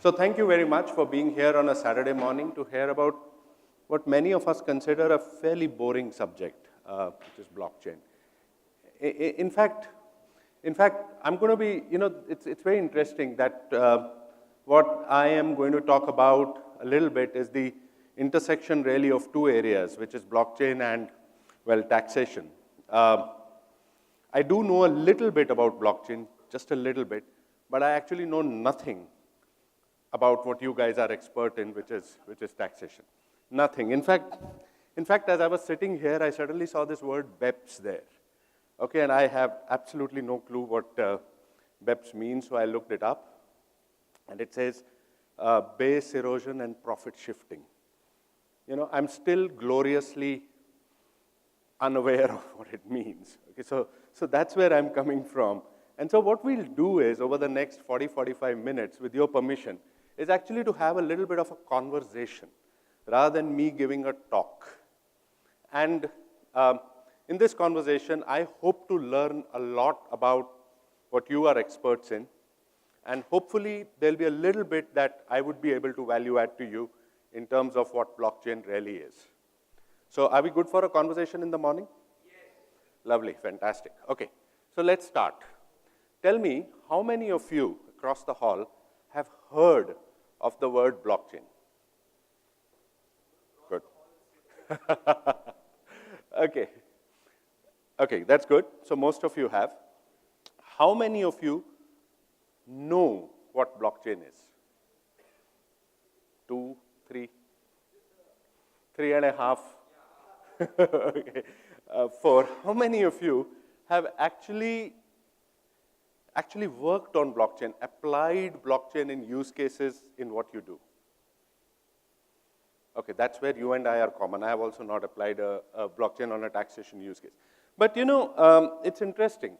So thank you very much for being here on a Saturday morning to hear about what many of us consider a fairly boring subject, which is blockchain. In fact, I'm going to be, it's very interesting that what I am going to talk about a little bit is the intersection really of two areas, which is blockchain and, well, taxation. I do know a little bit about blockchain, just a little bit, but I actually know nothing about what you guys are expert in, which is taxation. Nothing. In fact, as I was sitting here, I suddenly saw this word BEPS there. Okay, and I have absolutely no clue what BEPS means, so I looked it up. And it says base erosion and profit shifting. I'm still gloriously unaware of what it means. Okay, so that's where I'm coming from. And so what we'll do is, over the next 45 minutes, with your permission, is actually to have a little bit of a conversation, rather than me giving a talk. And in this conversation, I hope to learn a lot about what you are experts in, and hopefully there'll be a little bit that I would be able to value add to you in terms of what blockchain really is. So are we good for a conversation in the morning? Yes. Lovely, fantastic. Okay, so let's start. Tell me, how many of you across the hall have heard of the word blockchain? Good. Okay, that's good. So most of you have. How many of you know what blockchain is? 2, 3, 3.5. Okay. 4. How many of you have actually worked on blockchain, applied blockchain in use cases in what you do? Okay, that's where you and I are common. I have also not applied a blockchain on a taxation use case. But it's interesting.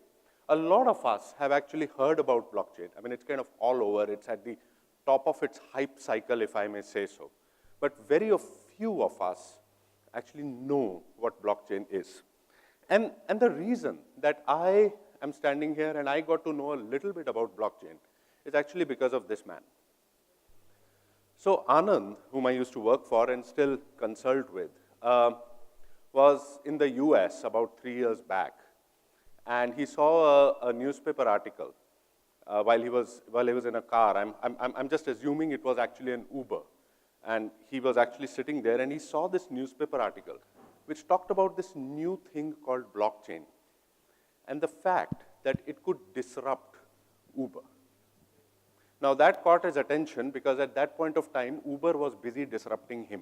A lot of us have actually heard about blockchain. I mean, it's kind of all over. It's at the top of its hype cycle, if I may say so. But very few of us actually know what blockchain is. And the reason that I am standing here and I got to know a little bit about blockchain is actually because of this man. So Anand, whom I used to work for and still consult with, was in the US about 3 years back. And he saw a newspaper article while he was in a car. I'm just assuming it was actually an Uber. And he was actually sitting there and he saw this newspaper article which talked about this new thing called blockchain and the fact that it could disrupt Uber. Now that caught his attention because at that point of time, Uber was busy disrupting him.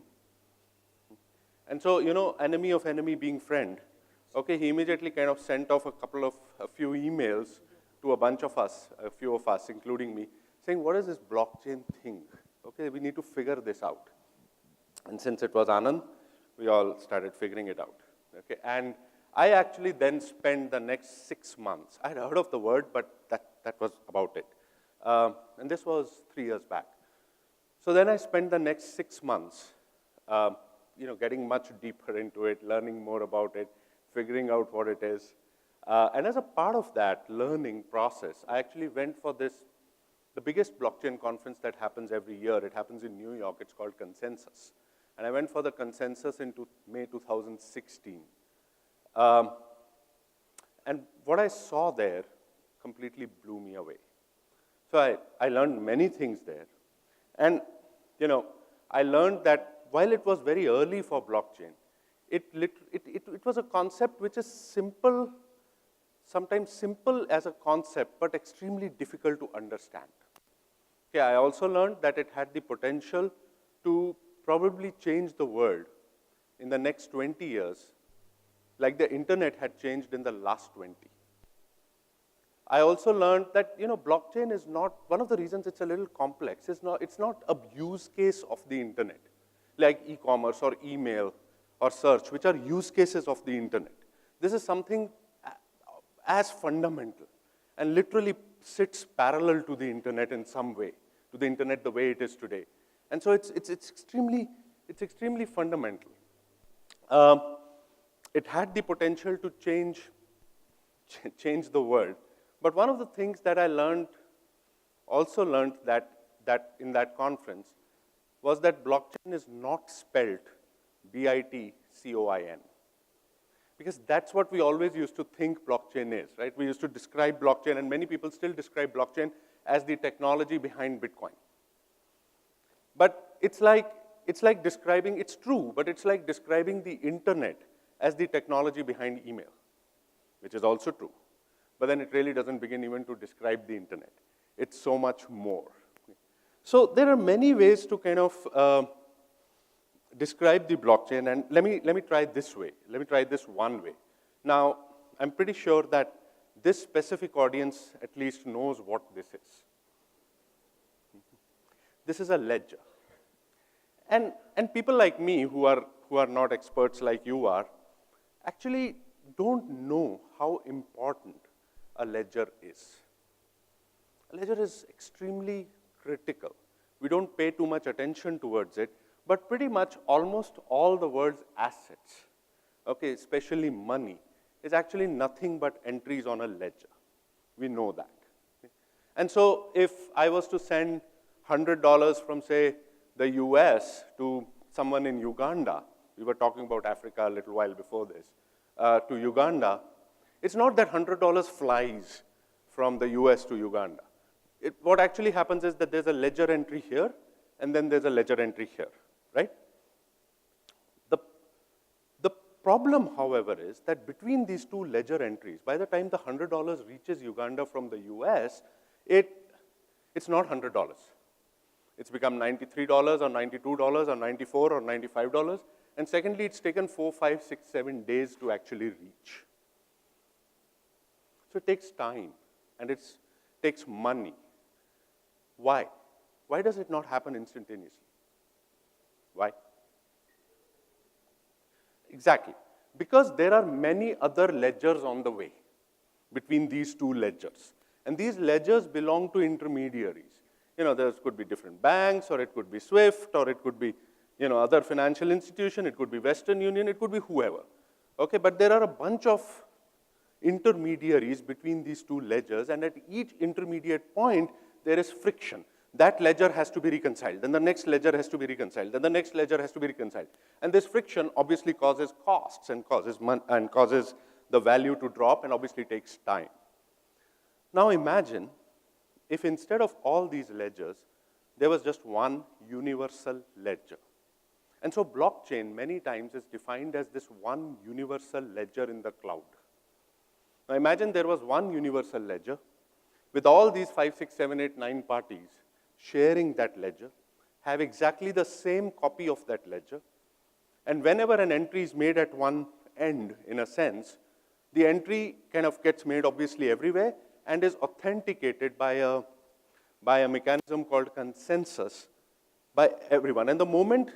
And so, enemy of enemy being friend, okay, he immediately kind of sent off a few emails to a few of us, including me, saying, what is this blockchain thing? Okay, we need to figure this out. And since it was Anand, we all started figuring it out. Okay, and I actually then spent the next 6 months. I had heard of the word, but that was about it. And this was 3 years back. So then I spent the next 6 months, getting much deeper into it, learning more about it, figuring out what it is. And as a part of that learning process, I actually went for the biggest blockchain conference that happens every year. It happens in New York. It's called Consensus. And I went for the Consensus in May 2016. And what I saw there completely blew me away. So I learned many things there. And, I learned that while it was very early for blockchain, it was a concept which is simple, sometimes simple as a concept, but extremely difficult to understand. Okay, I also learned that it had the potential to probably change the world in the next 20 years, like the internet had changed in the last 20. I also learned that blockchain is not, one of the reasons it's a little complex, it's not a use case of the internet, like e-commerce or email or search, which are use cases of the internet. This is something as fundamental and literally sits parallel to the internet in some way, to the internet the way it is today. And so it's extremely fundamental. It had the potential to change the world. But one of the things that I also learned that in that conference was that blockchain is not spelled B-I-T-C-O-I-N. Because that's what we always used to think blockchain is, right? We used to describe blockchain, and many people still describe blockchain as the technology behind Bitcoin. But it's like describing, it's true, but it's like describing the internet as the technology behind email, which is also true. But then it really doesn't begin even to describe the internet. It's so much more. So there are many ways to kind of describe the blockchain, and let me try this way. Let me try this one way. Now, I'm pretty sure that this specific audience at least knows what this is. This is a ledger. And people like me who are not experts like you are, actually don't know how important a ledger is. A ledger is extremely critical. We don't pay too much attention towards it, but pretty much almost all the world's assets, okay, especially money, is actually nothing but entries on a ledger. We know that. And so if I was to send $100 from, say, the US to someone in Uganda, we were talking about Africa a little while before this, to Uganda, it's not that $100 flies from the US to Uganda. What actually happens is that there's a ledger entry here, and then there's a ledger entry here, right? The problem, however, is that between these two ledger entries, by the time the $100 reaches Uganda from the US, it's not $100. It's become $93 or $92 or $94 or $95. And secondly, it's taken 4, 5, 6, 7 days to actually reach. So it takes time, and it takes money. Why? Why does it not happen instantaneously? Why? Exactly. Because there are many other ledgers on the way between these two ledgers. And these ledgers belong to intermediaries. You know, there could be different banks, or it could be SWIFT, or it could be, you know, other financial institution, it could be Western Union, it could be whoever. Okay, but there are a bunch of intermediaries between these two ledgers, and at each intermediate point, there is friction. That ledger has to be reconciled, then the next ledger has to be reconciled, then the next ledger has to be reconciled. And this friction obviously causes costs and causes the value to drop, and obviously takes time. Now imagine if instead of all these ledgers, there was just one universal ledger. And so blockchain many times is defined as this one universal ledger in the cloud. Now imagine there was one universal ledger with all these 5, 6, 7, 8, 9 parties sharing that ledger, have exactly the same copy of that ledger, and whenever an entry is made at one end, in a sense, the entry kind of gets made obviously everywhere and is authenticated by a mechanism called consensus by everyone. And the moment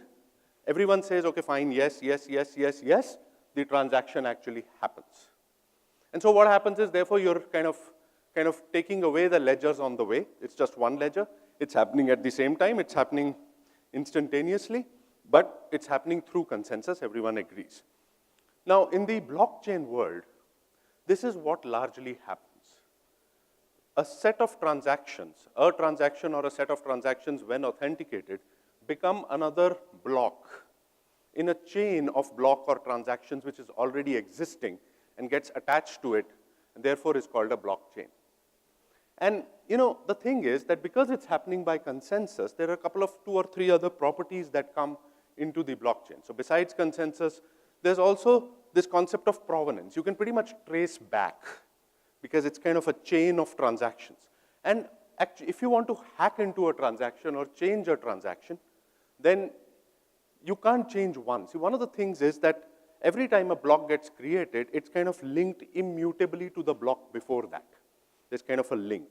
everyone says, okay, fine, yes, yes, yes, yes, yes, the transaction actually happens. And so what happens is, therefore, you're kind of taking away the ledgers on the way. It's just one ledger. It's happening at the same time. It's happening instantaneously, but it's happening through consensus. Everyone agrees. Now, in the blockchain world, this is what largely happens. A set of transactions, a transaction or a set of transactions when authenticated, become another block in a chain of block or transactions which is already existing and gets attached to it, and therefore is called a blockchain. And you know, the thing is that because it's happening by consensus, there are a couple of 2 or 3 other properties that come into the blockchain. So besides consensus, there's also this concept of provenance. You can pretty much trace back because it's kind of a chain of transactions. And actually, if you want to hack into a transaction or change a transaction, then you can't change once. See, one of the things is that every time a block gets created, it's kind of linked immutably to the block before that. There's kind of a link.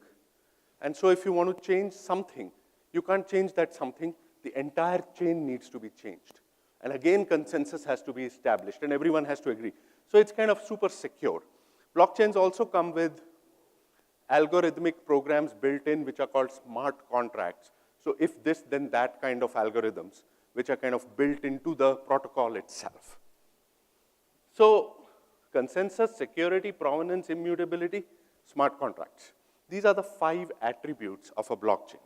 And so if you want to change something, you can't change that something. The entire chain needs to be changed. And again, consensus has to be established, and everyone has to agree. So it's kind of super secure. Blockchains also come with algorithmic programs built in, which are called smart contracts. So if this, then that kind of algorithms, which are kind of built into the protocol itself. So consensus, security, provenance, immutability, smart contracts. These are the 5 attributes of a blockchain.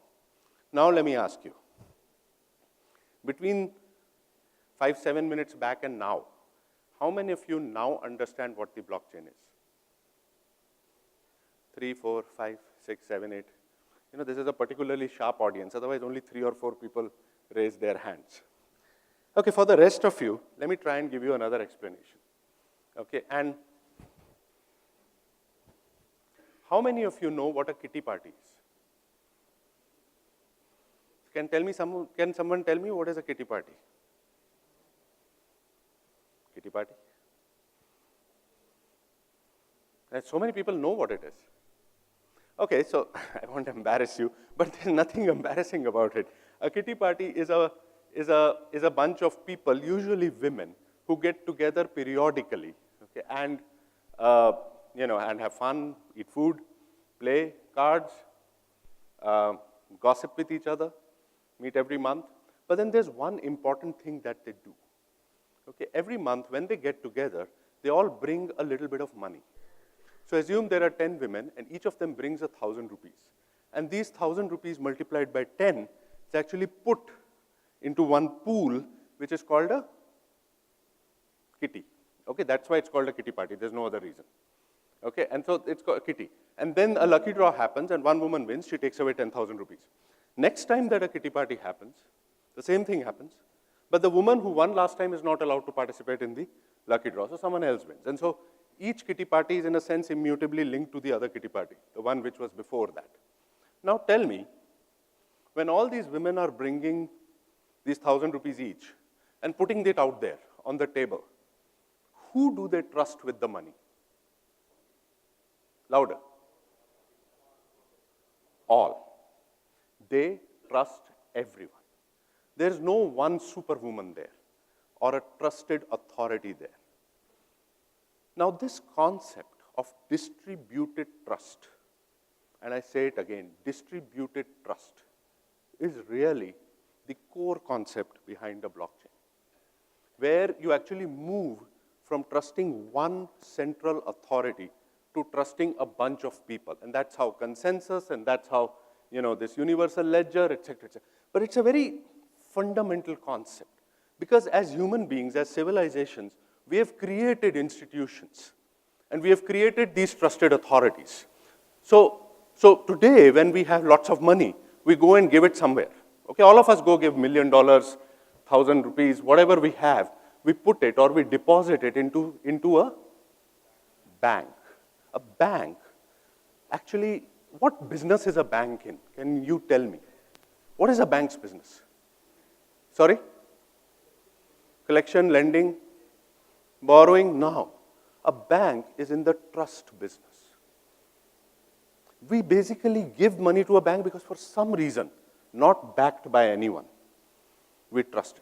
Now let me ask you, between 5-7 minutes back and now, how many of you now understand what the blockchain is? 3, 4, 5, 6, 7, 8. You know, this is a particularly sharp audience. Otherwise, only 3 or 4 people raise their hands. Okay, for the rest of you, let me try and give you another explanation. Okay, and how many of you know what a kitty party is? Can someone tell me what is a kitty party? Kitty party? And so many people know what it is. Okay, so I won't embarrass you, but there's nothing embarrassing about it. A kitty party is a bunch of people, usually women, who get together periodically, okay, and and have fun, eat food, play cards, gossip with each other, meet every month. But then there's one important thing that they do. Okay, every month when they get together, they all bring a little bit of money. So assume there are 10 women, and each of them brings 1,000 rupees. And these 1,000 rupees multiplied by 10 is actually put into one pool, which is called a kitty. Okay, that's why it's called a kitty party. There's no other reason. Okay, and so it's called a kitty. And then a lucky draw happens, and one woman wins. She takes away 10,000 rupees. Next time that a kitty party happens, the same thing happens. But the woman who won last time is not allowed to participate in the lucky draw, so someone else wins. And so each kitty party is, in a sense, immutably linked to the other kitty party, the one which was before that. Now tell me, when all these women are bringing these 1,000 rupees each and putting it out there on the table, who do they trust with the money? Louder. All. They trust everyone. There's no one superwoman there or a trusted authority there. Now, this concept of distributed trust, and I say it again, distributed trust, is really the core concept behind the blockchain, where you actually move from trusting one central authority to trusting a bunch of people. And that's how consensus, and that's how, this universal ledger, etc., etc. But it's a very fundamental concept, because as human beings, as civilizations, we have created institutions, and we have created these trusted authorities. So today, when we have lots of money, we go and give it somewhere. Okay, all of us go give $1 million, 1,000 rupees, whatever we have, we put it or we deposit it into a bank. A bank, actually, what business is a bank in? Can you tell me? What is a bank's business? Sorry? Collection, lending, borrowing? No. A bank is in the trust business. We basically give money to a bank because for some reason, not backed by anyone, we trust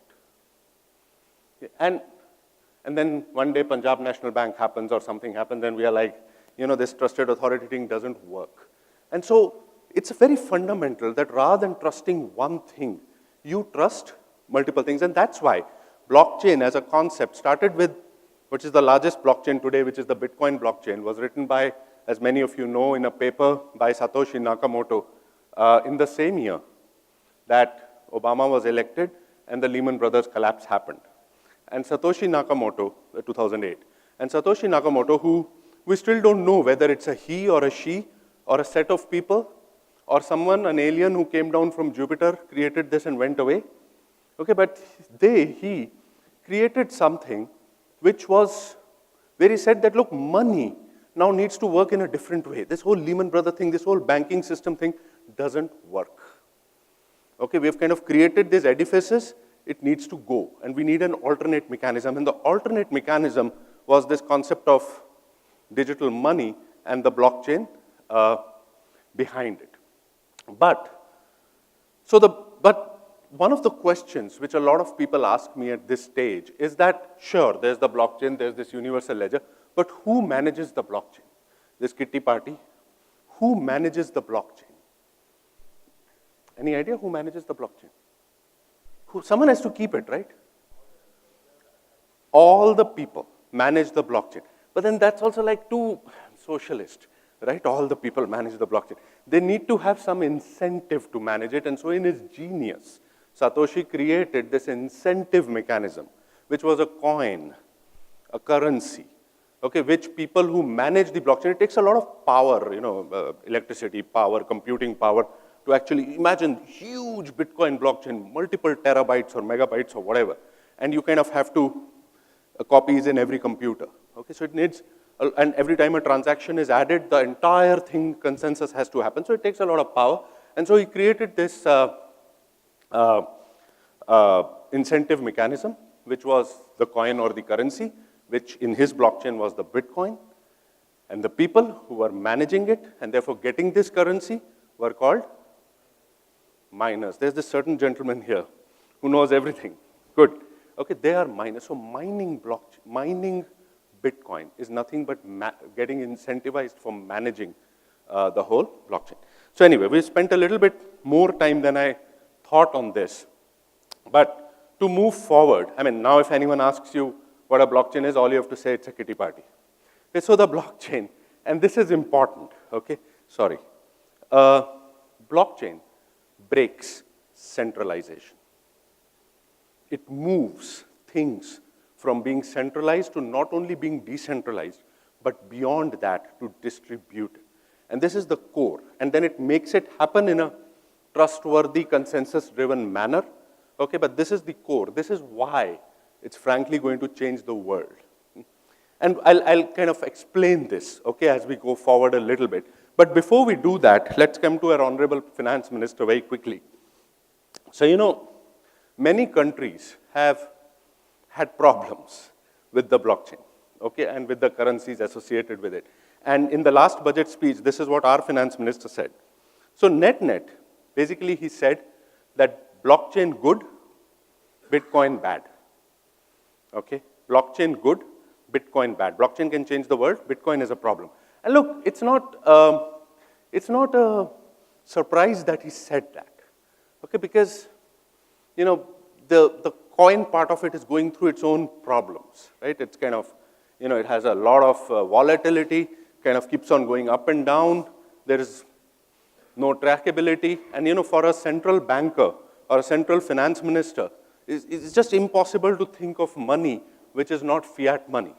it. And then one day Punjab National Bank happens or something happens, and we are like, this trusted authority thing doesn't work. And so it's very fundamental that rather than trusting one thing, you trust multiple things. And that's why blockchain as a concept started with, which is the largest blockchain today, which is the Bitcoin blockchain, was written by, as many of you know, in a paper by Satoshi Nakamoto in the same year that Obama was elected and the Lehman Brothers collapse happened. And Satoshi Nakamoto, 2008, and Satoshi Nakamoto, who we still don't know whether it's a he or a she or a set of people or someone, an alien who came down from Jupiter, created this and went away. Okay, but he created something which was, where he said that, look, money now needs to work in a different way. This whole Lehman Brothers thing, this whole banking system thing doesn't work. Okay, we have kind of created these edifices, it needs to go, and we need an alternate mechanism. And the alternate mechanism was this concept of digital money and the blockchain behind it. But one of the questions which a lot of people ask me at this stage is that, sure, there's the blockchain, there's this universal ledger, but who manages the blockchain? This kitty party, who manages the blockchain? Any idea who manages the blockchain? Someone has to keep it, right? All the people manage the blockchain. But then that's also like too socialist. right? All the people manage the blockchain. They need to have some incentive to manage it, and so in his genius, Satoshi created this incentive mechanism, which was a coin, a currency, okay, which people who manage the blockchain, it takes a lot of power, electricity power, computing power, to actually imagine huge Bitcoin blockchain, multiple terabytes or megabytes or whatever, and you kind of have to copies in every computer. Okay, so it needs, and every time a transaction is added, the entire thing, consensus has to happen. So it takes a lot of power. And so he created this incentive mechanism, which was the coin or the currency, which in his blockchain was the Bitcoin. And the people who were managing it and therefore getting this currency were called miners. There's this certain gentleman here who knows everything. Good. Okay, they are miners. So mining Bitcoin is nothing but getting incentivized for managing the whole blockchain. So anyway, we spent a little bit more time than I thought on this. But to move forward, I mean, now if anyone asks you what a blockchain is, all you have to say it's a kitty party. Okay, so the blockchain, and this is important, okay? Sorry. Blockchain breaks centralization. It moves things from being centralized to not only being decentralized, but beyond that to distributed. And this is the core. And then it makes it happen in a trustworthy, consensus-driven manner. Okay, but this is the core. This is why it's frankly going to change the world. And I'll kind of explain this, okay, as we go forward a little bit. But before we do that, let's come to our Honorable Finance Minister very quickly. So, many countries have had problems with the blockchain, okay, and with the currencies associated with it. And in the last budget speech, this is what our finance minister said. So net, basically he said that blockchain good, Bitcoin bad, okay? Blockchain good, Bitcoin bad. Blockchain can change the world, Bitcoin is a problem. And look, it's not a surprise that he said that, okay, because, the coin part of it is going through its own problems, right? It's kind of, it has a lot of volatility, kind of keeps on going up and down. There is no trackability. And, for a central banker or a central finance minister, it's just impossible to think of money which is not fiat money.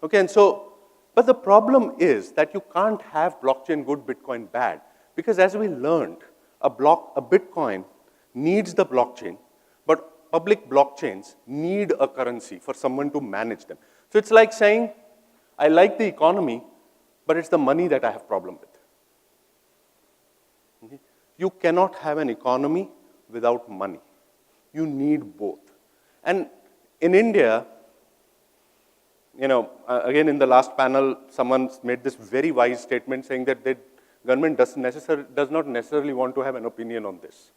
Okay, and so, but the problem is that you can't have blockchain good, Bitcoin bad, because as we learned, a Bitcoin needs the blockchain, but public blockchains need a currency for someone to manage them. So it's like saying, I like the economy, but it's the money that I have problem with. Okay? You cannot have an economy without money. You need both. And in India, again in the last panel, someone made this very wise statement saying that the government does not necessarily want to have an opinion on this.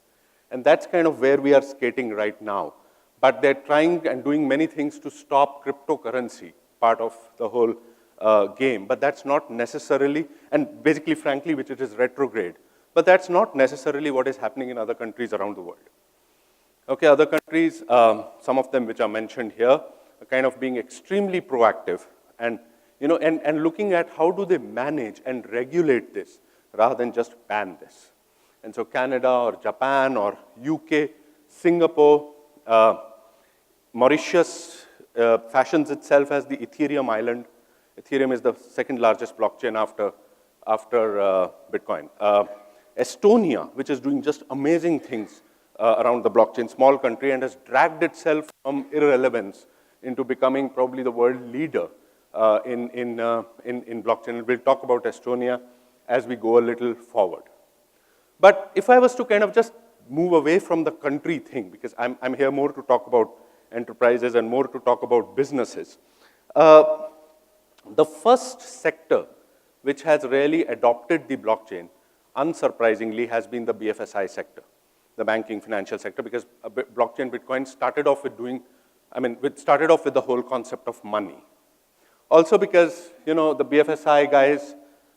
And that's kind of where we are skating right now. But they're trying and doing many things to stop cryptocurrency, part of the whole game. But that's not necessarily, and basically, frankly, which it is retrograde. But that's not necessarily what is happening in other countries around the world. Okay, other countries, some of them which are mentioned here, are kind of being extremely proactive and, and looking at how do they manage and regulate this rather than just ban this. And so Canada or Japan or UK, Singapore, Mauritius fashions itself as the Ethereum island. Ethereum is the second largest blockchain after Bitcoin. Estonia, which is doing just amazing things around the blockchain, small country, and has dragged itself from irrelevance into becoming probably the world leader in blockchain. And we'll talk about Estonia as we go a little forward. But if I was to kind of just move away from the country thing, because I'm here more to talk about enterprises and more to talk about businesses. The first sector which has really adopted the blockchain, unsurprisingly, has been the BFSI sector, the banking financial sector, because blockchain Bitcoin started off with it started off with the whole concept of money. Also because, the BFSI guys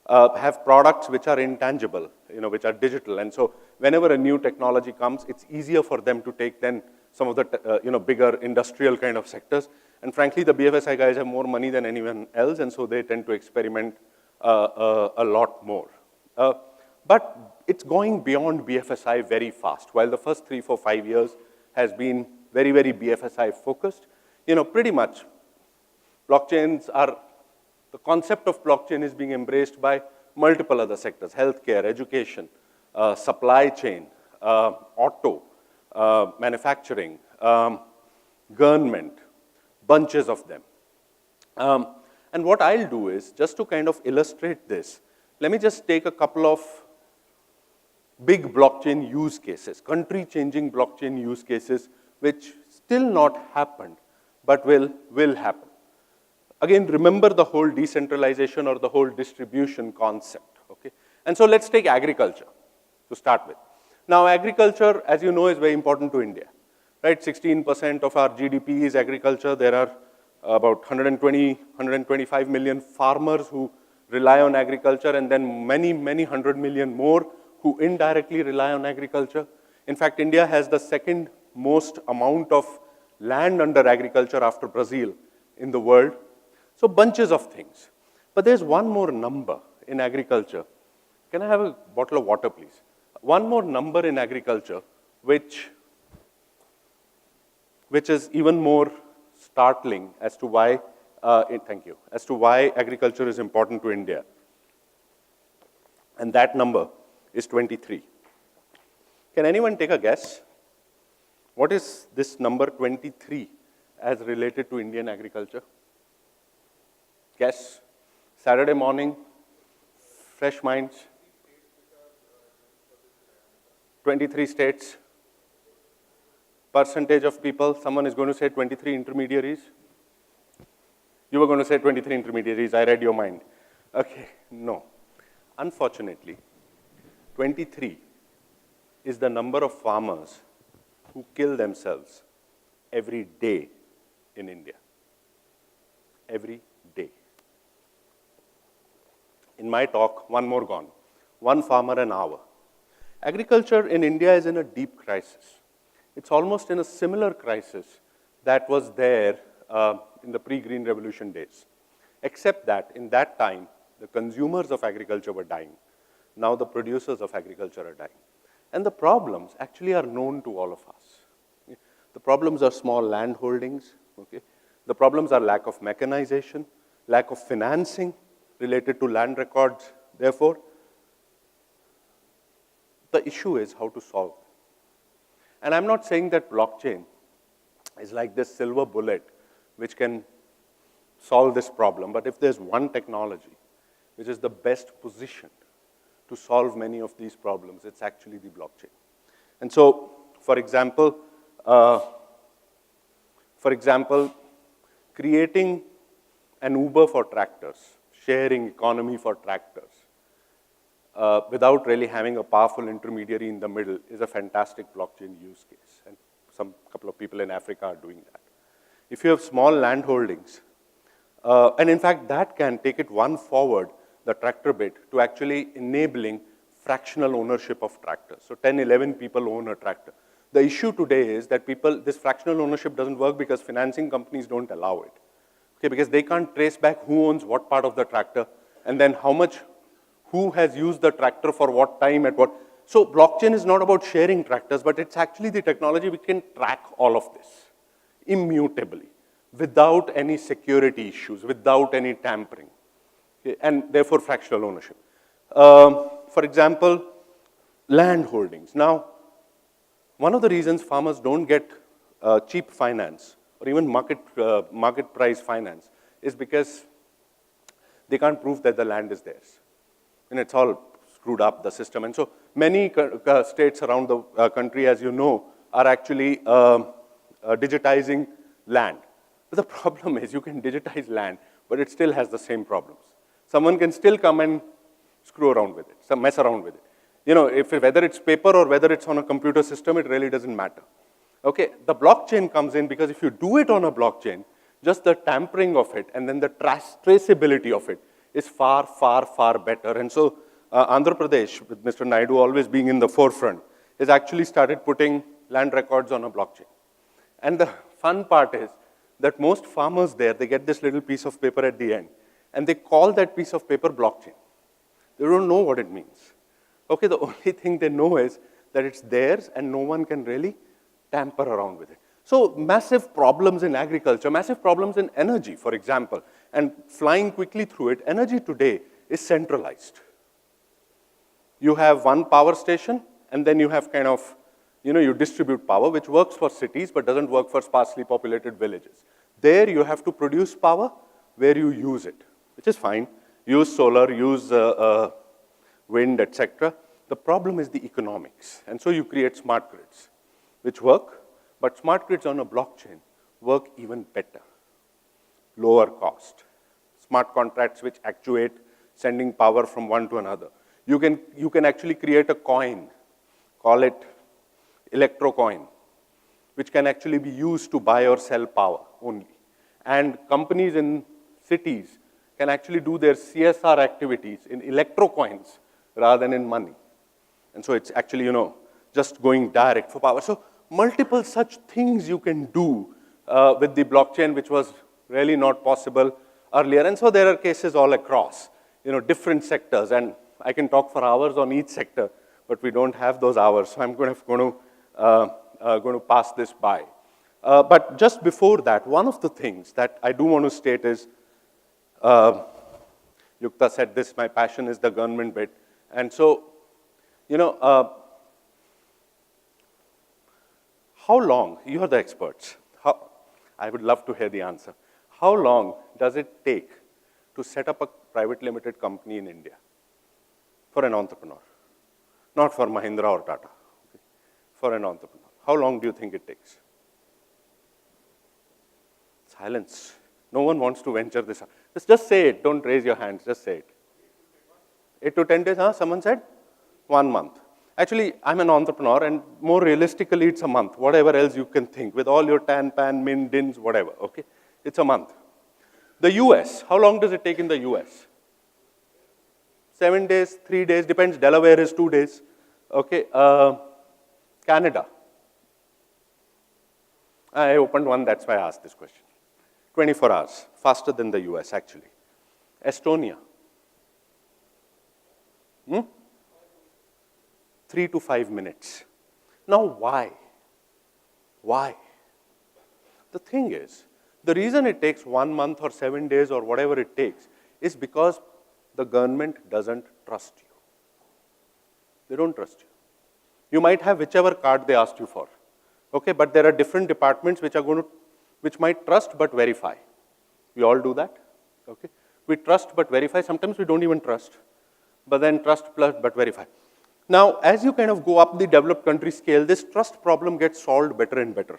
have products which are intangible, which are digital. And so whenever a new technology comes, it's easier for them to take then some of the, bigger industrial kind of sectors. And frankly, the BFSI guys have more money than anyone else, and so they tend to experiment a lot more. But it's going beyond BFSI very fast. While the first 3, 4, 5 years has been very, very BFSI focused, pretty much the concept of blockchain is being embraced by multiple other sectors: healthcare, education, supply chain, auto, manufacturing, government, bunches of them. And what I'll do is, just to kind of illustrate this, let me just take a couple of big blockchain use cases, country-changing blockchain use cases, which still not happened, but will happen. Again, remember the whole decentralization or the whole distribution concept, okay? And so let's take agriculture to start with. Now, agriculture, as you know, is very important to India, right? 16% of our GDP is agriculture. There are about 125 million farmers who rely on agriculture, and then many, many 100 million more who indirectly rely on agriculture. In fact, India has the second most amount of land under agriculture after Brazil in the world. So bunches of things. But there's one more number in agriculture. Can I have a bottle of water, please? One more number in agriculture, which is even more startling as to why, as to why agriculture is important to India. And that number is 23. Can anyone take a guess? What is this number 23 as related to Indian agriculture? Guess? Saturday morning, fresh minds. 23 states. Percentage of people, someone is going to say 23 intermediaries. You were going to say 23 intermediaries, I read your mind. Okay, no. Unfortunately, 23 is the number of farmers who kill themselves every day in India. Every day. In my talk, one more gone. One farmer an hour. Agriculture in India is in a deep crisis. It's almost in a similar crisis that was there in the pre-Green Revolution days. Except that in that time, the consumers of agriculture were dying. Now the producers of agriculture are dying. And the problems actually are known to all of us. The problems are small land holdings. Okay? The problems are lack of mechanization, lack of financing related to land records. Therefore, the issue is how to solve them. And I'm not saying that blockchain is like this silver bullet which can solve this problem, but if there's one technology which is the best positioned to solve many of these problems, it's actually the blockchain. And so, for example, creating an Uber for tractors, sharing economy for tractors, without really having a powerful intermediary in the middle is a fantastic blockchain use case. And couple of people in Africa are doing that. If you have small land holdings, and in fact that can take it one forward, the tractor bit, to actually enabling fractional ownership of tractors. So 10, 11 people own a tractor. The issue today is that this fractional ownership doesn't work because financing companies don't allow it. Okay, because they can't trace back who owns what part of the tractor, and then who has used the tractor for what time at what. So blockchain is not about sharing tractors, but it's actually the technology which can track all of this immutably, without any security issues, without any tampering, okay, and therefore fractional ownership. For example, land holdings. Now, one of the reasons farmers don't get cheap finance or even market price finance is because they can't prove that the land is theirs. And it's all screwed up, the system. And so many states around the country, as you know, are actually digitizing land. But the problem is you can digitize land, but it still has the same problems. Someone can still come and screw around with it, mess around with it. You know, whether it's paper or whether it's on a computer system, it really doesn't matter. Okay, the blockchain comes in because if you do it on a blockchain, just the tampering of it and then the traceability of it is far, far, far better. And so Andhra Pradesh, with Mr. Naidu always being in the forefront, has actually started putting land records on a blockchain. And the fun part is that most farmers there, they get this little piece of paper at the end, and they call that piece of paper blockchain. They don't know what it means. Okay, the only thing they know is that it's theirs and no one can really tamper around with it. So massive problems in agriculture, massive problems in energy, for example, and flying quickly through it, energy today is centralized. You have one power station, and then you have kind of, you distribute power, which works for cities, but doesn't work for sparsely populated villages. There you have to produce power where you use it, which is fine. Use solar, use wind, etc. The problem is the economics. And so you create smart grids, which work, but smart grids on a blockchain work even better. Lower cost. Smart contracts which actuate sending power from one to another. You can actually create a coin, call it electro coin, which can actually be used to buy or sell power only. And companies in cities can actually do their CSR activities in electro coins rather than in money. And so it's actually, just going direct for power. So multiple such things you can do with the blockchain, which was really not possible earlier. And so there are cases all across, different sectors. And I can talk for hours on each sector, but we don't have those hours. So I'm going to pass this by. But just before that, one of the things that I do want to state is, Yukta said this, my passion is the government bit. And so, how long, you are the experts, I would love to hear the answer. How long does it take to set up a private limited company in India for an entrepreneur? Not for Mahindra or Tata, okay? For an entrepreneur. How long do you think it takes? Silence. No one wants to venture this out. Just say it. Don't raise your hands. Just say it. 8 to 10 days, huh? Someone said? 1 month. Actually, I'm an entrepreneur, and more realistically, it's a month. Whatever else you can think, with all your tan, pan, min, dins, whatever, okay? It's a month. The US, how long does it take in the US? 7 days, 3 days, depends. Delaware is 2 days, okay? Canada. I opened one, that's why I asked this question. 24 hours, faster than the US, actually. Estonia. 3 to 5 minutes. Now, why? Why? The thing is, the reason it takes 1 month or 7 days or whatever it takes is because the government doesn't trust you. They don't trust you. You might have whichever card they asked you for, okay? But there are different departments which might trust but verify. We all do that, okay? We trust but verify. Sometimes we don't even trust, but then trust plus but verify. Now, as you kind of go up the developed country scale, this trust problem gets solved better and better,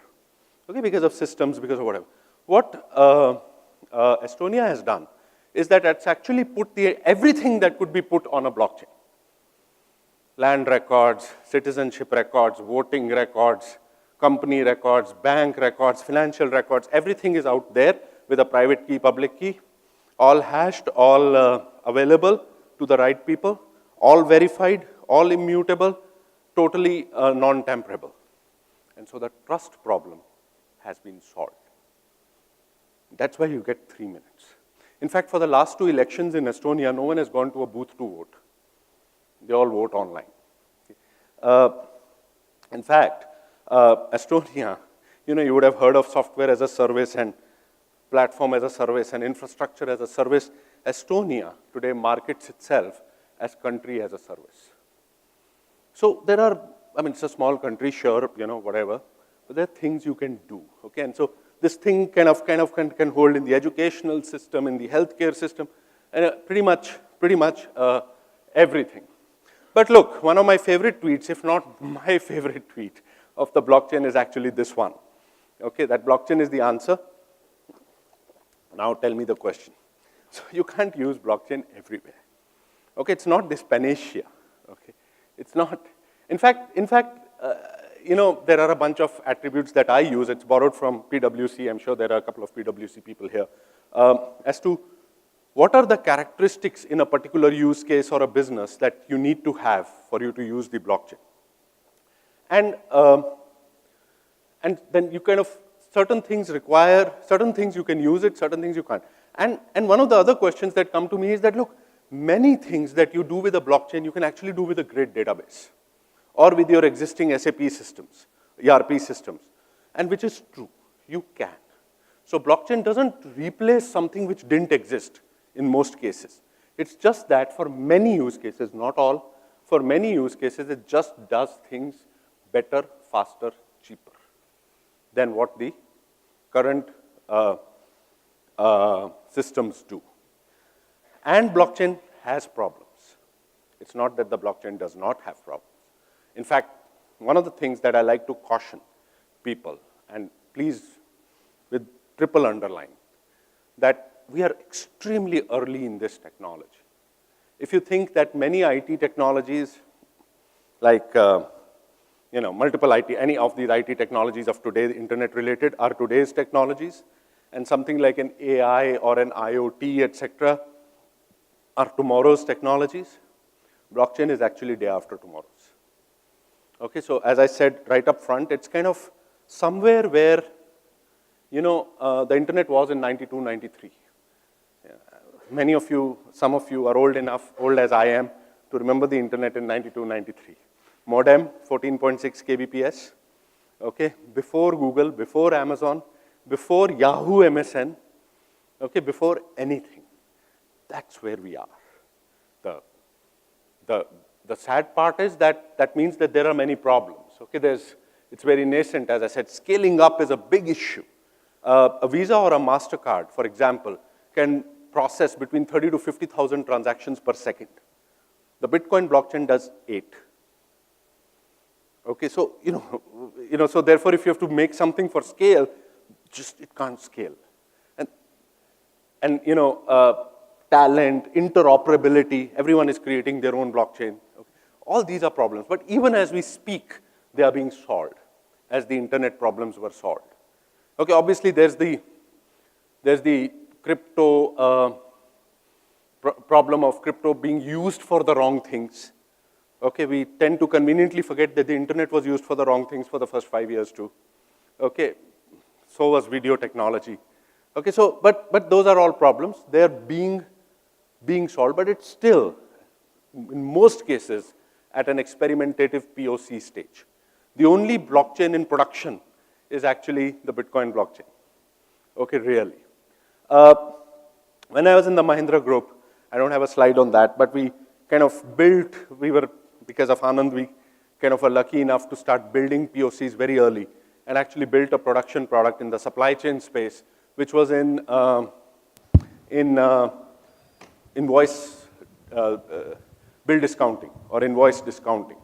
okay? Because of systems, because of whatever. What Estonia has done is that it's actually put everything that could be put on a blockchain. Land records, citizenship records, voting records, company records, bank records, financial records, everything is out there with a private key, public key, all hashed, all available to the right people, all verified, all immutable, totally non-tamperable. And so the trust problem has been solved. That's why you get 3 minutes. In fact, for the last 2 elections in Estonia, no one has gone to a booth to vote. They all vote online. In fact, Estonia, you would have heard of software as a service and platform as a service and infrastructure as a service. Estonia today markets itself as country as a service. So there are, it's a small country, sure, whatever, but there are things you can do, okay? And so this thing can hold in the educational system, in the healthcare system, and pretty much everything. But look, one of my favorite tweets, if not my favorite tweet of the blockchain is actually this one. Okay, that blockchain is the answer. Now tell me the question. So you can't use blockchain everywhere. Okay, it's not this panacea. Okay, it's not. In fact, there are a bunch of attributes that I use. It's borrowed from PwC. I'm sure there are a couple of PwC people here. As to what are the characteristics in a particular use case or a business that you need to have for you to use the blockchain? And then you certain things require, certain things you can use it, certain things you can't. And one of the other questions that come to me is that, look, many things that you do with a blockchain, you can actually do with a great database or with your existing SAP systems, ERP systems, and which is true, you can. So blockchain doesn't replace something which didn't exist in most cases. It's just that for many use cases, not all, for many use cases, it just does things better, faster, cheaper than what the current systems do. And blockchain has problems. It's not that the blockchain does not have problems. In fact, one of the things that I like to caution people, and please with triple underline, that we are extremely early in this technology. If you think that many IT technologies, like multiple IT, any of these IT technologies of today, internet related, are today's technologies, and something like an AI or an IoT, etc., are tomorrow's technologies, blockchain is actually day after tomorrow's. Okay, so as I said right up front, it's kind of somewhere where, the internet was in 92, 93. Many of you, some of you are old enough, old as I am, to remember the internet in 92, 93. Modem, 14.6 kbps, okay, before Google, before Amazon, before Yahoo MSN, okay, before anything. That's where we are. The sad part is that means that there are many problems. Okay, it's very nascent, as I said. Scaling up is a big issue. A Visa or a MasterCard, for example, can process between 30 to 50,000 transactions per second. The Bitcoin blockchain does 8. Okay, so so therefore, if you have to make something for scale, it can't scale. And talent, interoperability, everyone is creating their own blockchain. Okay. All these are problems, but even as we speak, they are being solved, as the internet problems were solved. Okay, obviously there's the crypto problem of crypto being used for the wrong things. Okay, we tend to conveniently forget that the internet was used for the wrong things for the first 5 years too. Okay, so was video technology. Okay, so, but those are all problems. They're being solved, but it's still, in most cases, at an experimentative POC stage. The only blockchain in production is actually the Bitcoin blockchain. Okay, really. When I was in the Mahindra group, I don't have a slide on that, but we kind of built, because of Anand, we kind of were lucky enough to start building POCs very early and actually built a production product in the supply chain space, which was in invoice bill discounting or invoice discounting.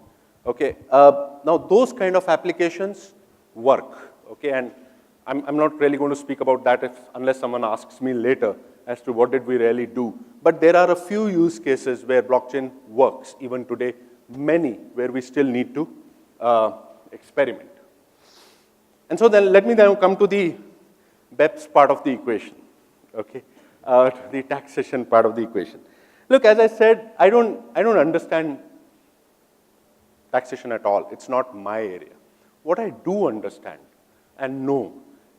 Okay, now those kind of applications work. Okay, and I'm not really going to speak about that unless someone asks me later as to what did we really do. But there are a few use cases where blockchain works even today, many where we still need to experiment. And so then let me now come to the BEPS part of the equation, okay, the taxation part of the equation. Look, as I said, I don't understand taxation at all. It's not my area. What I do understand and know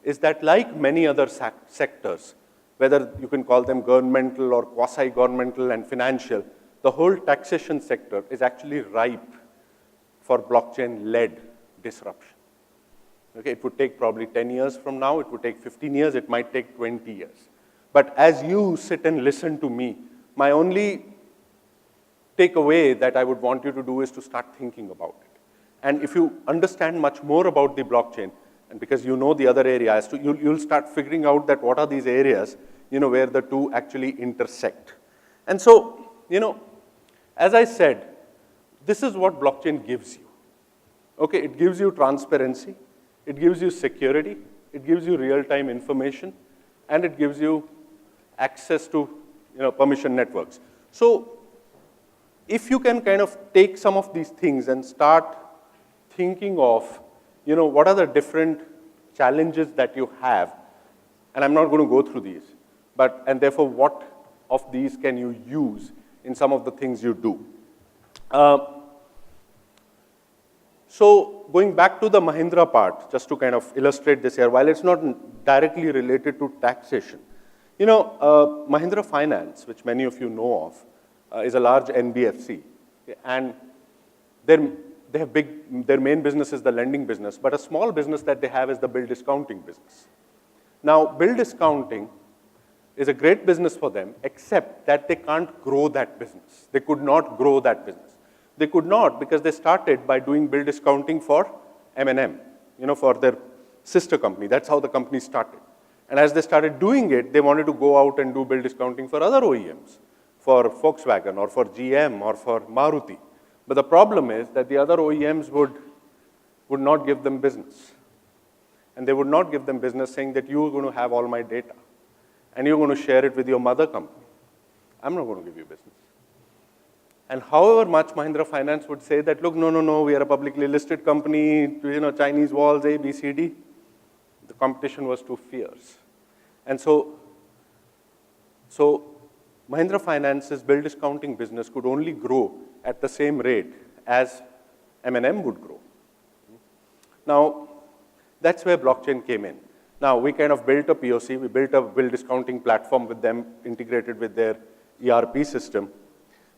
is that like many other sectors, whether you can call them governmental or quasi-governmental and financial, the whole taxation sector is actually ripe for blockchain-led disruption. Okay, it would take probably 10 years from now, it would take 15 years, it might take 20 years. But as you sit and listen to me, my only takeaway that I would want you to do is to start thinking about it. And if you understand much more about the blockchain, and because you know the other areas, you'll start figuring out that what are these areas, where the two actually intersect. And so, as I said, this is what blockchain gives you. Okay, it gives you transparency, it gives you security, it gives you real-time information, and it gives you access to permission networks. So if you can kind of take some of these things and start thinking of what are the different challenges that you have, and I'm not going to go through these, and therefore what of these can you use in some of the things you do. So going back to the Mahindra part, just to kind of illustrate this here, while it's not directly related to taxation, You know, Mahindra Finance, which many of you know of, is a large NBFC, and their main business is the lending business, but a small business that they have is the bill discounting business. Now, bill discounting is a great business for them, except that they can't grow that business. They could not grow that business. They could not because they started by doing bill discounting for M&M, you know, for their sister company. That's how the company started. And as they started doing it, they wanted to go out and do bill discounting for other OEMs, for Volkswagen or for GM or for Maruti. But the problem is that the other OEMs would not give them business. And they would not give them business saying that you're going to have all my data and you're going to share it with your mother company. I'm not going to give you business. And however much Mahindra Finance would say that, look, no, we are a publicly listed company, you know, Chinese walls, A, B, C, D, the competition was too fierce. And so Mahindra Finance's bill discounting business could only grow at the same rate as M&M would grow. Now, that's where blockchain came in. Now, we kind of built a POC. We built a bill discounting platform with them, integrated with their ERP system.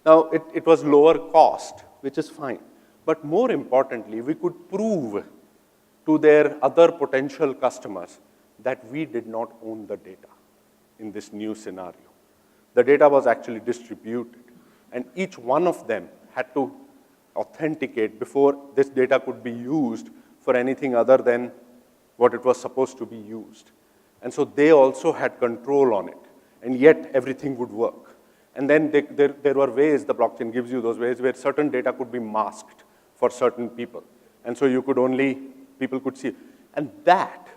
Now, it was lower cost, which is fine. But more importantly, we could prove to their other potential customers that we did not own the data in this new scenario. The data was actually distributed, and each one of them had to authenticate before this data could be used for anything other than what it was supposed to be used. And so they also had control on it, and yet everything would work. And then there were ways, the blockchain gives you those ways, where certain data could be masked for certain people. And so you could people could see. And that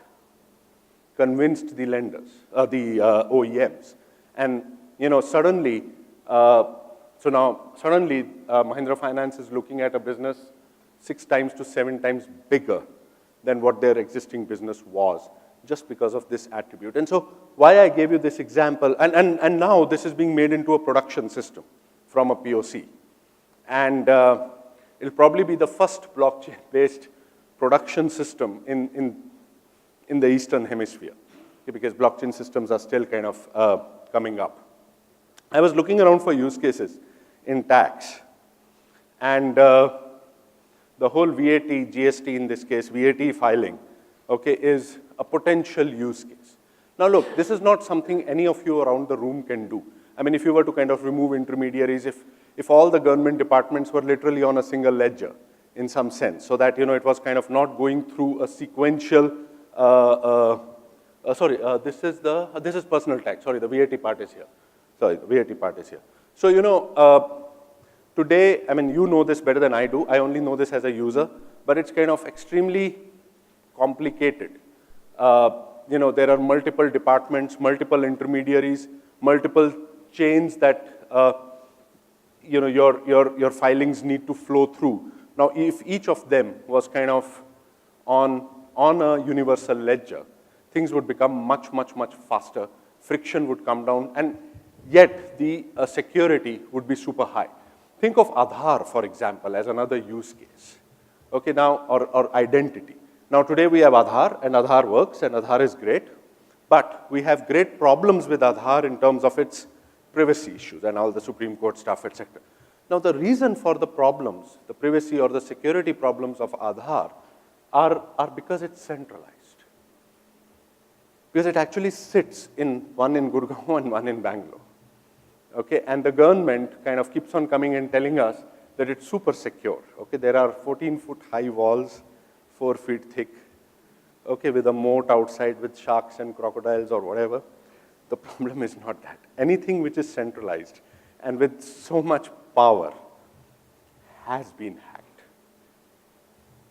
convinced the lenders, the OEMs. And, you know, suddenly Mahindra Finance is looking at a business 6 times to 7 times bigger than what their existing business was, just because of this attribute. And so why I gave you this example, and now this is being made into a production system from a POC. And it'll probably be the first blockchain-based production system in the Eastern Hemisphere, because blockchain systems are still kind of coming up. I was looking around for use cases in tax, and the whole VAT, GST in this case, VAT filing, okay, is a potential use case. Now look, this is not something any of you around the room can do. I mean, if you were to kind of remove intermediaries, if all the government departments were literally on a single ledger in some sense, so that, you know, it was kind of not going through a sequential, this is personal tax, sorry, the VAT part is here. Sorry, the VAT part is here. So, you know, today, I mean, you know this better than I do. I only know this as a user, but it's kind of extremely complicated. You know, there are multiple departments, multiple intermediaries, multiple chains that, you know, your filings need to flow through. Now, if each of them was kind of on a universal ledger, things would become much, much, much faster. Friction would come down, and yet the security would be super high. Think of Aadhaar, for example, as another use case. Okay, now, or identity. Now, today we have Aadhaar, and Aadhaar works, and Aadhaar is great, but we have great problems with Aadhaar in terms of its privacy issues and all the Supreme Court stuff, etc. Now, the reason for the problems, the privacy or the security problems of Aadhaar are because it's centralized. Because it actually sits one in Gurgaon and one in Bangalore. Okay, and the government kind of keeps on coming and telling us that it's super secure. Okay, there are 14-foot high walls, 4 feet thick, okay, with a moat outside with sharks and crocodiles or whatever. The problem is not that. Anything which is centralized and with so much power has been hacked.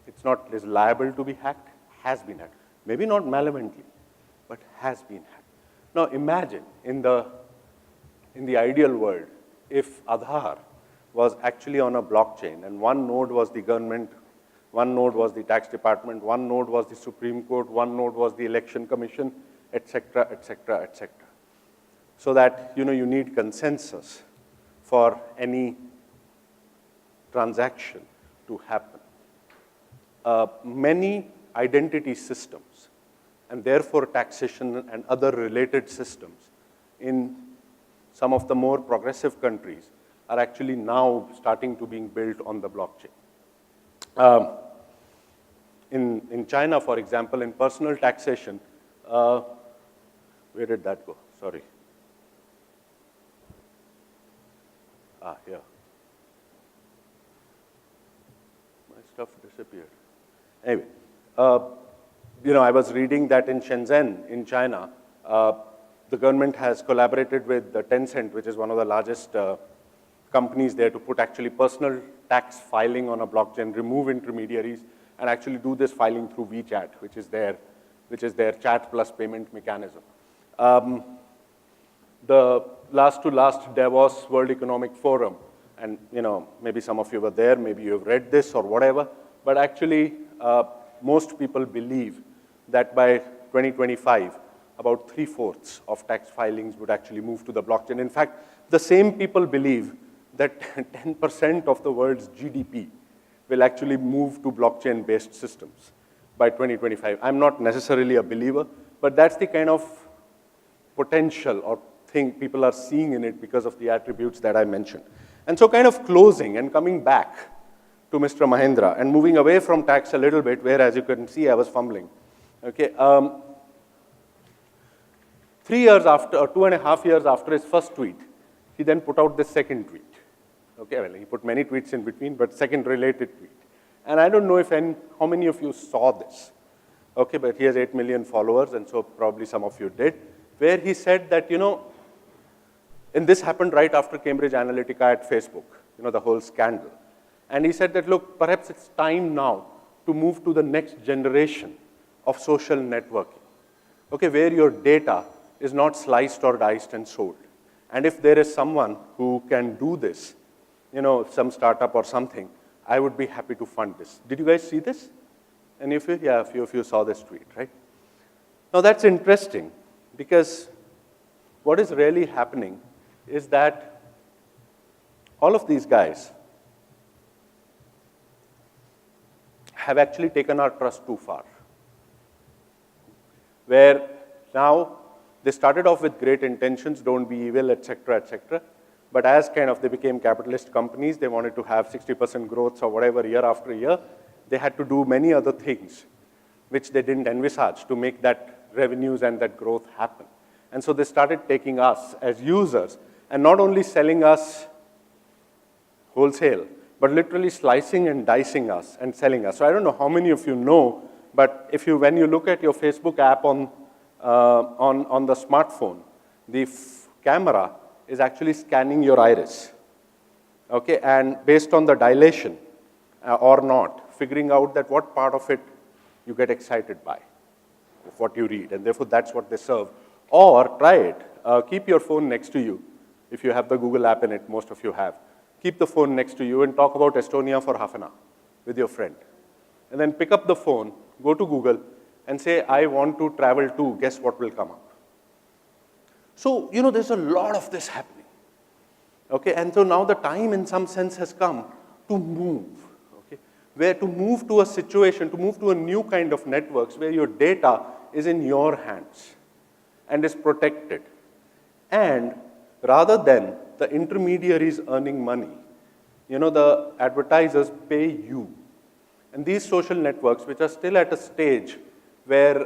It's not is liable to be hacked, has been hacked. Maybe not malevolently, but has been hacked. Now imagine in the ideal world, if Aadhaar was actually on a blockchain and one node was the government, one node was the tax department, one node was the Supreme Court, one node was the election commission, etc., etc., etc. So that, you know, you need consensus for any transaction to happen. Many identity systems, and therefore taxation and other related systems, in some of the more progressive countries are actually now starting to being built on the blockchain. In China, for example, in personal taxation, where did that go? Sorry. Here. My stuff disappeared. Anyway, I was reading that in Shenzhen, in China, the government has collaborated with Tencent, which is one of the largest companies there, to put actually personal tax filing on a blockchain, remove intermediaries, and actually do this filing through WeChat, which is their chat plus payment mechanism. The last Davos World Economic Forum, and maybe some of you were there, maybe you have read this or whatever, but actually most people believe that by 2025, about 3/4 of tax filings would actually move to the blockchain. In fact, the same people believe that 10% of the world's GDP will actually move to blockchain-based systems by 2025. I'm not necessarily a believer, but that's the kind of potential or thing people are seeing in it because of the attributes that I mentioned. And so kind of closing and coming back to Mr. Mahendra and moving away from tax a little bit, where, as you can see, I was fumbling. Okay, 3 years after, or 2.5 years after his first tweet, he then put out the second tweet. Okay, well, he put many tweets in between, but second related tweet. And I don't know how many of you saw this. Okay, but he has 8 million followers, and so probably some of you did, where he said that, and this happened right after Cambridge Analytica at Facebook, the whole scandal. And he said that, look, perhaps it's time now to move to the next generation of social networking, okay, where your data is not sliced or diced and sold. And if there is someone who can do this, some startup or something, I would be happy to fund this. Did you guys see this? Any of you? Yeah, a few of you saw this tweet, right? Now that's interesting, because what is really happening is that all of these guys have actually taken our trust too far. Where now they started off with great intentions, don't be evil, etc., etc. But as kind of they became capitalist companies, they wanted to have 60% growth or whatever year after year. They had to do many other things which they didn't envisage to make that revenues and that growth happen. And so they started taking us as users and not only selling us wholesale, but literally slicing and dicing us and selling us. So I don't know how many of you know, but when you look at your Facebook app on the smartphone, the camera is actually scanning your iris, okay, and based on the dilation or not, figuring out that what part of it you get excited by, of what you read, and therefore that's what they serve. Or try it, keep your phone next to you. If you have the Google app in it, most of you have. Keep the phone next to you and talk about Estonia for half an hour with your friend. And then pick up the phone, go to Google, and say, I want to travel to, guess what will come up. So, there's a lot of this happening. Okay, and so now the time in some sense has come to move, okay, where to move to a situation, to move to a new kind of networks where your data is in your hands and is protected. And rather than the intermediaries earning money, the advertisers pay you. And these social networks, which are still at a stage where,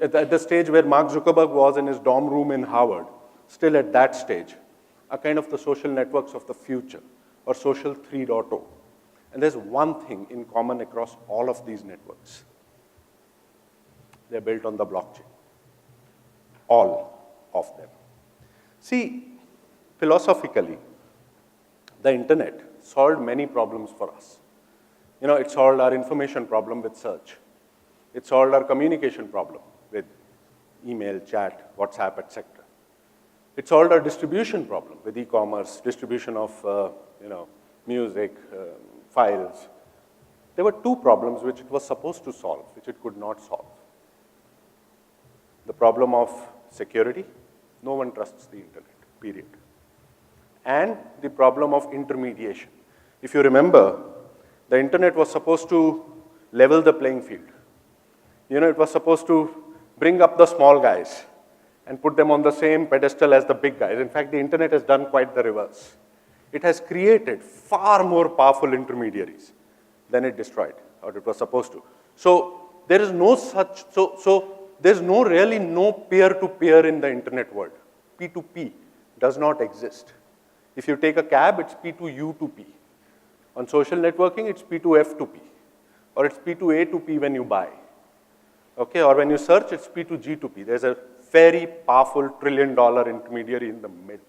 at the stage where Mark Zuckerberg was in his dorm room in Harvard, still at that stage, are kind of the social networks of the future, or social 3.0. And there's one thing in common across all of these networks. They're built on the blockchain. All of them. See, philosophically, the internet solved many problems for us. It solved our information problem with search. It solved our communication problem with email, chat, WhatsApp, etc. It solved our distribution problem with e-commerce, distribution of music, files. There were two problems which it was supposed to solve, which it could not solve. The problem of security, no one trusts the internet, period. And the problem of intermediation. If you remember, the internet was supposed to level the playing field. It was supposed to bring up the small guys and put them on the same pedestal as the big guys. In fact, the internet has done quite the reverse. It has created far more powerful intermediaries than it destroyed, or it was supposed to. So there is no such, there's really no peer-to-peer in the internet world. P2P does not exist. If you take a cab, it's P2U to P. On social networking, it's P2F to P, or it's P2A to P when you buy. Okay, or when you search, it's P2G to P. There's a very powerful trillion-dollar intermediary in the middle.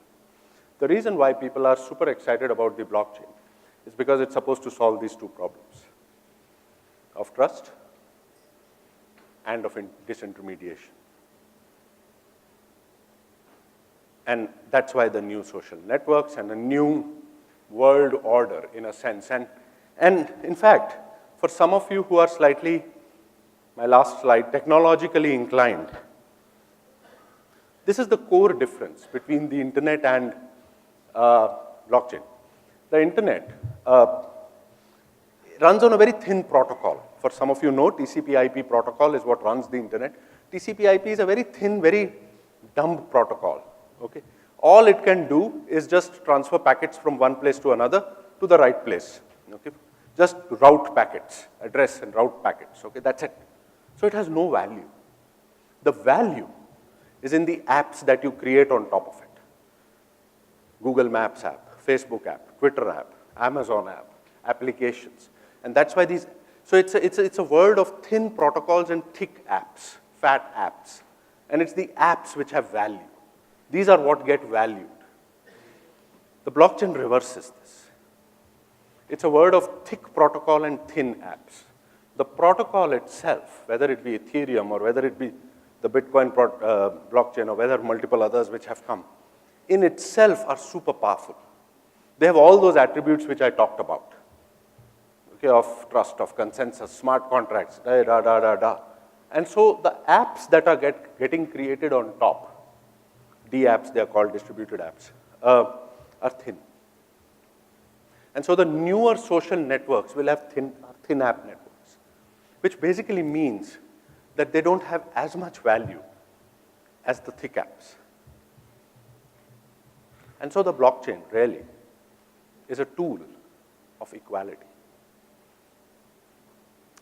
The reason why people are super excited about the blockchain is because it's supposed to solve these two problems of trust and of disintermediation. And that's why the new social networks and a new world order, in a sense. And in fact, for some of you who are slightly, my last slide, technologically inclined, this is the core difference between the internet and blockchain. The internet runs on a very thin protocol. For some of you know, TCP/IP protocol is what runs the internet. TCP/IP is a very thin, very dumb protocol. Okay? All it can do is just transfer packets from one place to another to the right place. Okay? Just route packets, address and route packets. Okay? That's it. So it has no value. The value is in the apps that you create on top of it. Google Maps app, Facebook app, Twitter app, Amazon app, applications. And that's why these, so it's a world of thin protocols and thick apps, fat apps. And it's the apps which have value. These are what get valued. The blockchain reverses this. It's a world of thick protocol and thin apps. The protocol itself, whether it be Ethereum or whether it be the Bitcoin blockchain or whether multiple others which have come, in itself are super powerful. They have all those attributes which I talked about. Okay, of trust, of consensus, smart contracts, And so the apps that are getting created on top, D apps, they are called distributed apps, are thin. And so the newer social networks will have thin app networks, which basically means that they don't have as much value as the thick apps. And so the blockchain really is a tool of equality.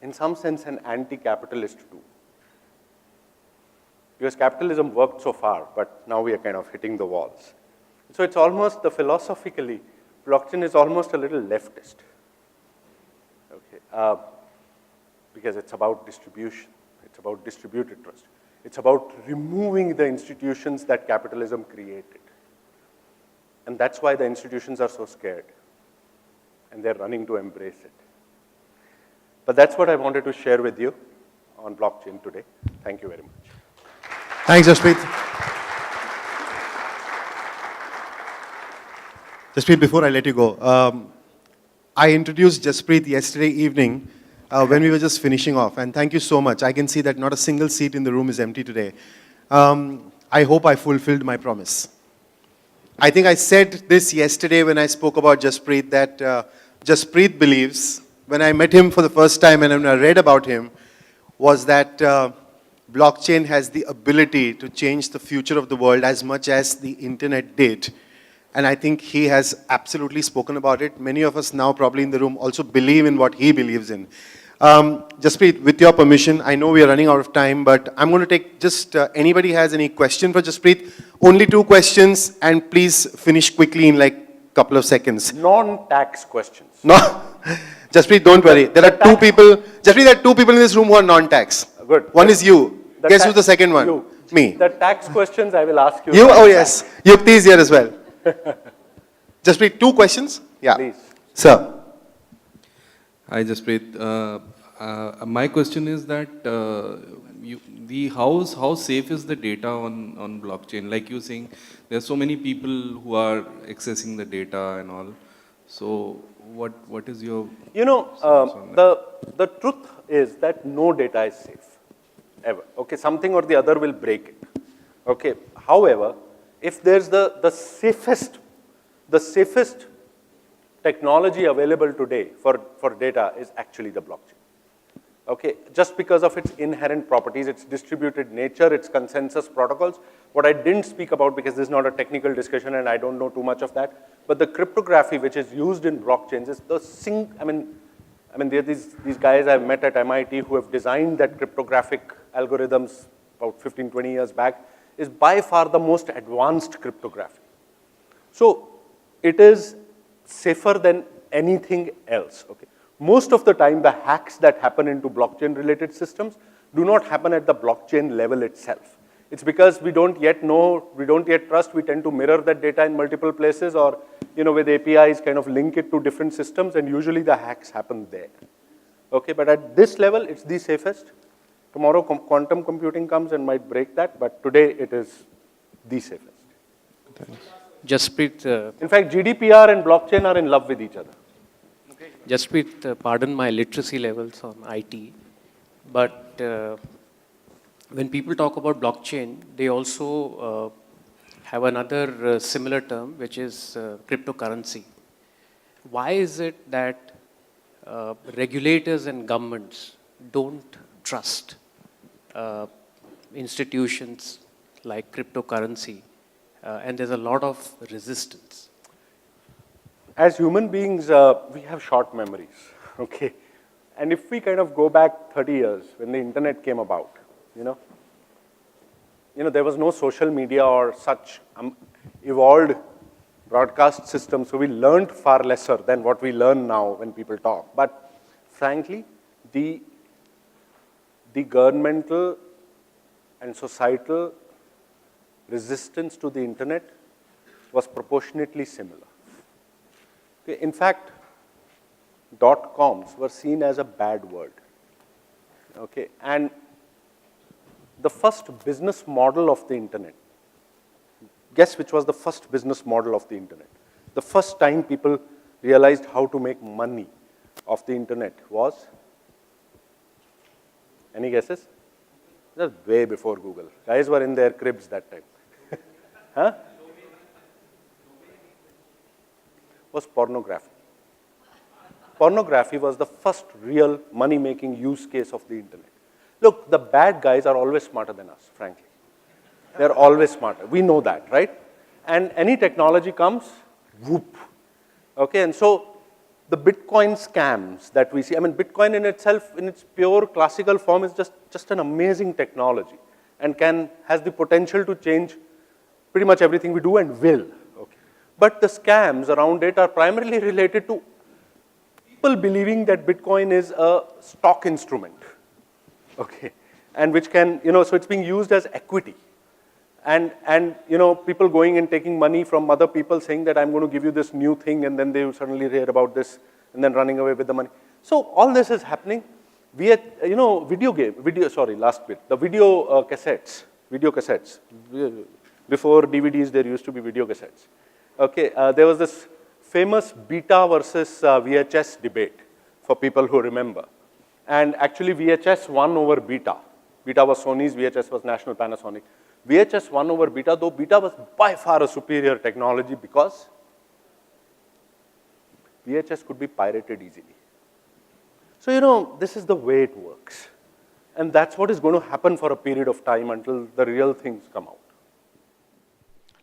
In some sense, an anti-capitalist tool. Because capitalism worked so far, but now we are kind of hitting the walls. So it's almost, philosophically, blockchain is almost a little leftist. Okay, because it's about distribution. It's about distributed trust. It's about removing the institutions that capitalism created. And that's why the institutions are so scared. And they're running to embrace it. But that's what I wanted to share with you on blockchain today. Thank you very much. Thanks, Jaspreet. Jaspreet, before I let you go, I introduced Jaspreet yesterday evening when we were just finishing off. And thank you so much. I can see that not a single seat in the room is empty today. I hope I fulfilled my promise. I think I said this yesterday when I spoke about Jaspreet, that Jaspreet believes, when I met him for the first time and when I read about him, was that blockchain has the ability to change the future of the world as much as the internet did. And I think he has absolutely spoken about it. Many of us now probably in the room also believe in what he believes in. Jaspreet, with your permission, I know we are running out of time, but I'm going to take just, anybody has any question for Jaspreet? Only 2 questions, and please finish quickly in like a couple of seconds. Non-tax questions. No, Jaspreet, don't worry. There are 2 people, Jaspreet, there are 2 people in this room who are non-tax. Good. One is you. Guess who's the second one? You. Me. The tax questions I will ask you. You? Oh yes. Yukti is here as well. Jaspreet, 2 questions? Yeah. Please. Sir. Hi, Jaspreet. My question is that how safe is the data on blockchain? Like you saying, there are so many people who are accessing the data and all. So what is your the truth is that no data is safe, ever. Okay, something or the other will break it. Okay. However, if there's the safest technology available today for data is actually the blockchain. Okay, just because of its inherent properties, its distributed nature, its consensus protocols. What I didn't speak about, because this is not a technical discussion and I don't know too much of that, but the cryptography which is used in blockchains is the I mean, there are these guys I've met at MIT who have designed that cryptographic algorithms about 15, 20 years back, is by far the most advanced cryptography. So it is safer than anything else, okay? Most of the time, the hacks that happen into blockchain-related systems do not happen at the blockchain level itself. It's because we don't yet know, we don't yet trust, we tend to mirror that data in multiple places, or with APIs kind of link it to different systems, and usually the hacks happen there. Okay, but at this level, it's the safest. Tomorrow, quantum computing comes and might break that, but today it is the safest. Thanks. Jaspreet, in fact, GDPR and blockchain are in love with each other. Jaspreet, pardon my literacy levels on IT, but when people talk about blockchain, they also have another similar term, which is cryptocurrency. Why is it that regulators and governments don't trust institutions like cryptocurrency, and there's a lot of resistance? As human beings, we have short memories, okay? And if we kind of go back 30 years, when the internet came about, there was no social media or such evolved broadcast system, so we learned far lesser than what we learn now when people talk. But frankly, the governmental and societal resistance to the internet was proportionately similar. Okay, in fact, .coms were seen as a bad word. Okay, and the first business model of the internet, guess which was the first business model of the internet? The first time people realized how to make money of the internet was, any guesses? Just way before Google. Guys were in their cribs that time. Huh? Was pornography. Pornography was the first real money-making use case of the internet. Look, the bad guys are always smarter than us, frankly. They're always smarter. We know that, right? And any technology comes, whoop. Okay, and so the Bitcoin scams that we see, Bitcoin in itself, in its pure classical form, is just an amazing technology and has the potential to change pretty much everything we do and will. Okay. But the scams around it are primarily related to people believing that Bitcoin is a stock instrument. Okay, and which can, so it's being used as equity. And people going and taking money from other people saying that I'm going to give you this new thing, and then they suddenly hear about this and then running away with the money. So all this is happening via, the video cassettes. Before DVDs, there used to be video cassettes. Okay, there was this famous beta versus VHS debate for people who remember. And actually VHS won over beta. Beta was Sony's, VHS was National Panasonic. VHS won over beta, though beta was by far a superior technology because VHS could be pirated easily. So, this is the way it works. And that's what is going to happen for a period of time until the real things come out.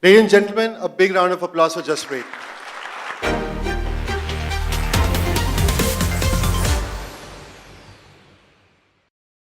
Ladies and gentlemen, a big round of applause for Jaspreet.